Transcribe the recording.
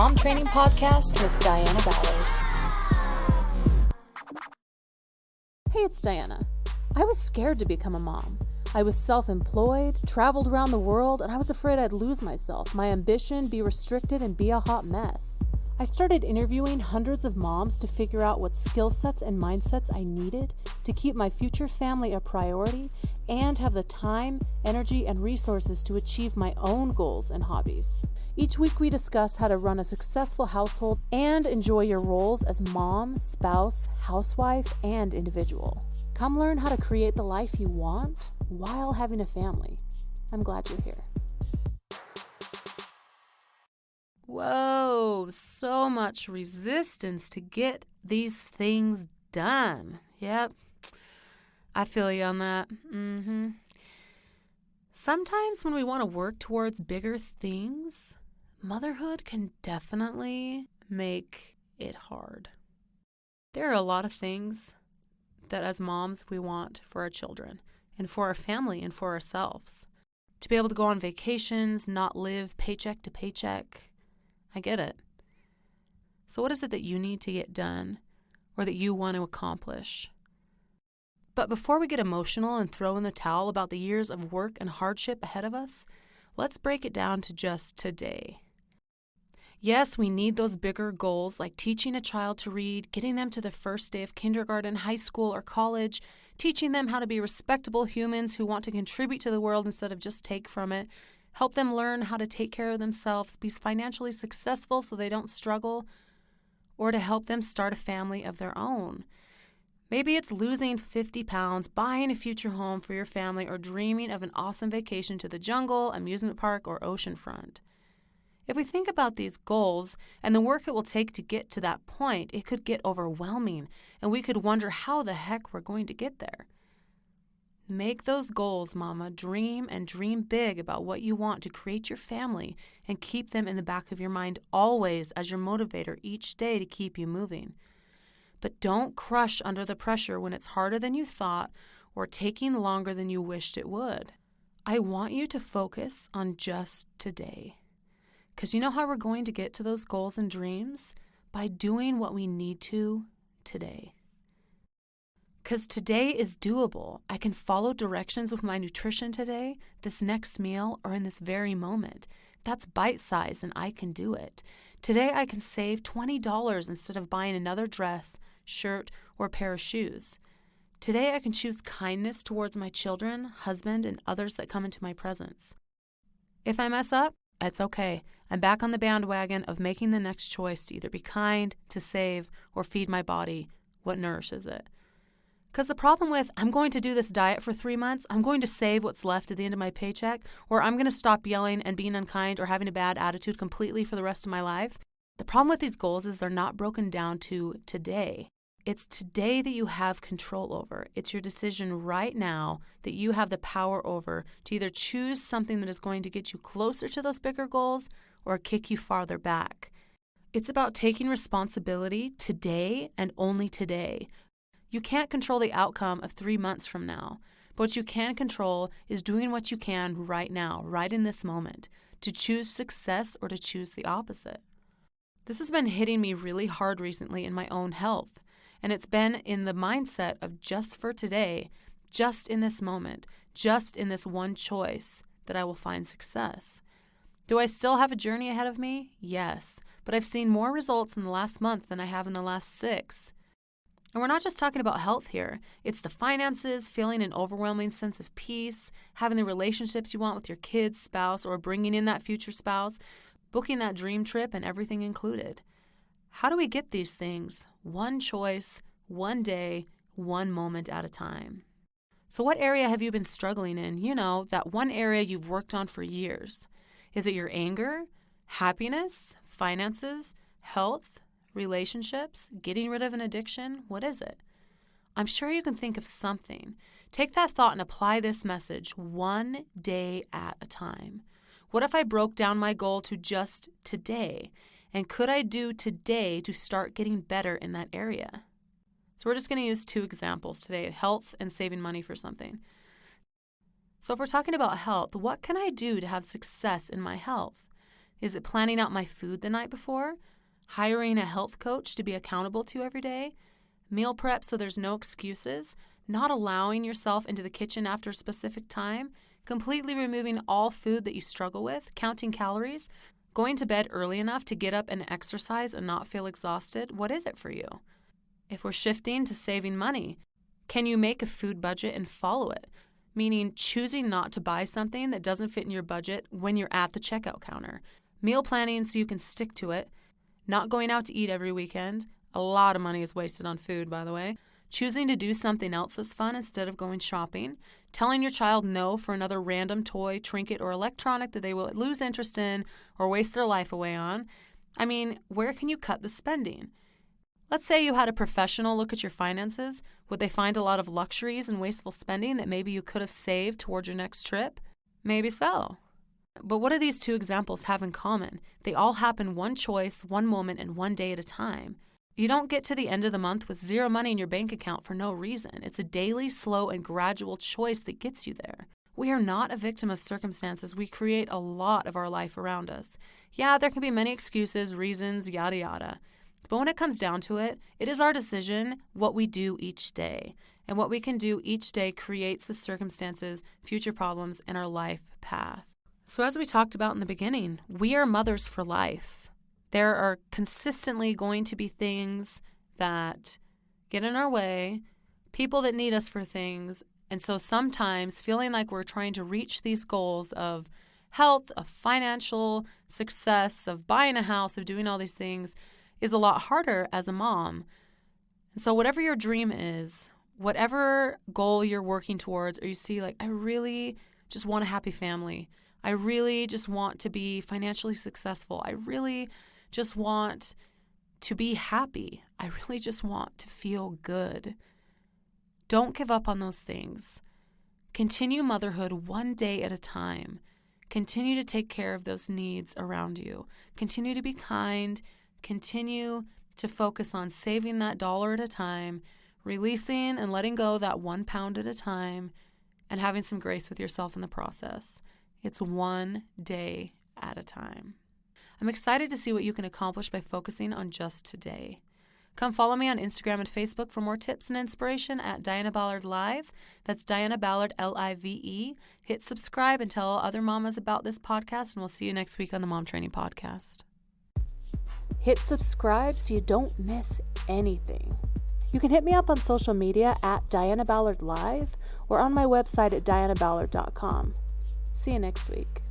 Mom Training Podcast with Diana Ballard. Hey, it's Diana. I was scared to become a mom. I was self-employed, traveled around the world, and I was afraid I'd lose myself, my ambition, be restricted, and be a hot mess. I started interviewing hundreds of moms to figure out what skill sets and mindsets I needed to keep my future family a priority and have the time, energy, and resources to achieve my own goals and hobbies. Each week we discuss how to run a successful household and enjoy your roles as mom, spouse, housewife, and individual. Come learn how to create the life you want while having a family. I'm glad you're here. Whoa, so much resistance to get these things done. Yep, I feel you on that. Sometimes when we want to work towards bigger things, motherhood can definitely make it hard. There are a lot of things that as moms we want for our children and for our family and for ourselves. To be able to go on vacations, not live paycheck to paycheck. I get it. So what is it that you need to get done or that you want to accomplish? But before we get emotional and throw in the towel about the years of work and hardship ahead of us, let's break it down to just today. Yes, we need those bigger goals like teaching a child to read, getting them to the first day of kindergarten, high school, or college, teaching them how to be respectable humans who want to contribute to the world instead of just take from it, help them learn how to take care of themselves, be financially successful so they don't struggle, or to help them start a family of their own. Maybe it's losing 50 pounds, buying a future home for your family, or dreaming of an awesome vacation to the jungle, amusement park, or oceanfront. If we think about these goals and the work it will take to get to that point, it could get overwhelming, and we could wonder how the heck we're going to get there. Make those goals, Mama. Dream and dream big about what you want to create your family and keep them in the back of your mind always as your motivator each day to keep you moving. But don't crush under the pressure when it's harder than you thought or taking longer than you wished it would. I want you to focus on just today. Because you know how we're going to get to those goals and dreams? By doing what we need to today. Because today is doable. I can follow directions with my nutrition today, this next meal, or in this very moment. That's bite-sized and I can do it. Today I can save $20 instead of buying another dress, shirt, or pair of shoes. Today I can choose kindness towards my children, husband, and others that come into my presence. If I mess up, it's okay. I'm back on the bandwagon of making the next choice to either be kind, to save, or feed my body what nourishes it. Because the problem with, I'm going to do this diet for 3 months, I'm going to save what's left at the end of my paycheck, or I'm going to stop yelling and being unkind or having a bad attitude completely for the rest of my life. The problem with these goals is they're not broken down to today. It's today that you have control over. It's your decision right now that you have the power over to either choose something that is going to get you closer to those bigger goals or kick you farther back. It's about taking responsibility today and only today. You can't control the outcome of 3 months from now, but what you can control is doing what you can right now, right in this moment, to choose success or to choose the opposite. This has been hitting me really hard recently in my own health, and it's been in the mindset of just for today, just in this moment, just in this one choice that I will find success. Do I still have a journey ahead of me? Yes, but I've seen more results in the last month than I have in the last 6. And we're not just talking about health here. It's the finances, feeling an overwhelming sense of peace, having the relationships you want with your kids, spouse, or bringing in that future spouse, booking that dream trip, and everything included. How do we get these things? One choice, one day, one moment at a time. So what area have you been struggling in? You know, that one area you've worked on for years. Is it your anger, happiness, finances, health, relationships, getting rid of an addiction? What is it? I'm sure you can think of something. Take that thought and apply this message one day at a time. What if I broke down my goal to just today? And could I do today to start getting better in that area? So we're just going to use 2 examples today, health and saving money for something. So if we're talking about health, what can I do to have success in my health? Is it planning out my food the night before? Hiring a health coach to be accountable to every day? Meal prep so there's no excuses? Not allowing yourself into the kitchen after a specific time? Completely removing all food that you struggle with? Counting calories? Going to bed early enough to get up and exercise and not feel exhausted? What is it for you? If we're shifting to saving money, can you make a food budget and follow it? Meaning choosing not to buy something that doesn't fit in your budget when you're at the checkout counter. Meal planning so you can stick to it. Not going out to eat every weekend. A lot of money is wasted on food, by the way. Choosing to do something else that's fun instead of going shopping. Telling your child no for another random toy, trinket, or electronic that they will lose interest in or waste their life away on. I mean, where can you cut the spending? Let's say you had a professional look at your finances. Would they find a lot of luxuries and wasteful spending that maybe you could have saved towards your next trip? Maybe so. But what do these two examples have in common? They all happen one choice, one moment, and one day at a time. You don't get to the end of the month with zero money in your bank account for no reason. It's a daily, slow, and gradual choice that gets you there. We are not a victim of circumstances. We create a lot of our life around us. Yeah, there can be many excuses, reasons, yada yada. But when it comes down to it, it is our decision what we do each day. And what we can do each day creates the circumstances, future problems, and our life path. So as we talked about in the beginning, we are mothers for life. There are consistently going to be things that get in our way, people that need us for things. And so sometimes feeling like we're trying to reach these goals of health, of financial success, of buying a house, of doing all these things is a lot harder as a mom. And so whatever your dream is, whatever goal you're working towards, or you see like, I really just want a happy family. I really just want to be financially successful. I really just want to be happy. I really just want to feel good. Don't give up on those things. Continue motherhood one day at a time. Continue to take care of those needs around you. Continue to be kind. Continue to focus on saving that dollar at a time, releasing and letting go that 1 pound at a time, and having some grace with yourself in the process. It's one day at a time. I'm excited to see what you can accomplish by focusing on just today. Come follow me on Instagram and Facebook for more tips and inspiration at Diana Ballard Live. That's Diana Ballard, Live. Hit subscribe and tell other mamas about this podcast, and we'll see you next week on the Mom Training Podcast. Hit subscribe so you don't miss anything. You can hit me up on social media at Diana Ballard Live or on my website at dianaballard.com. See you next week.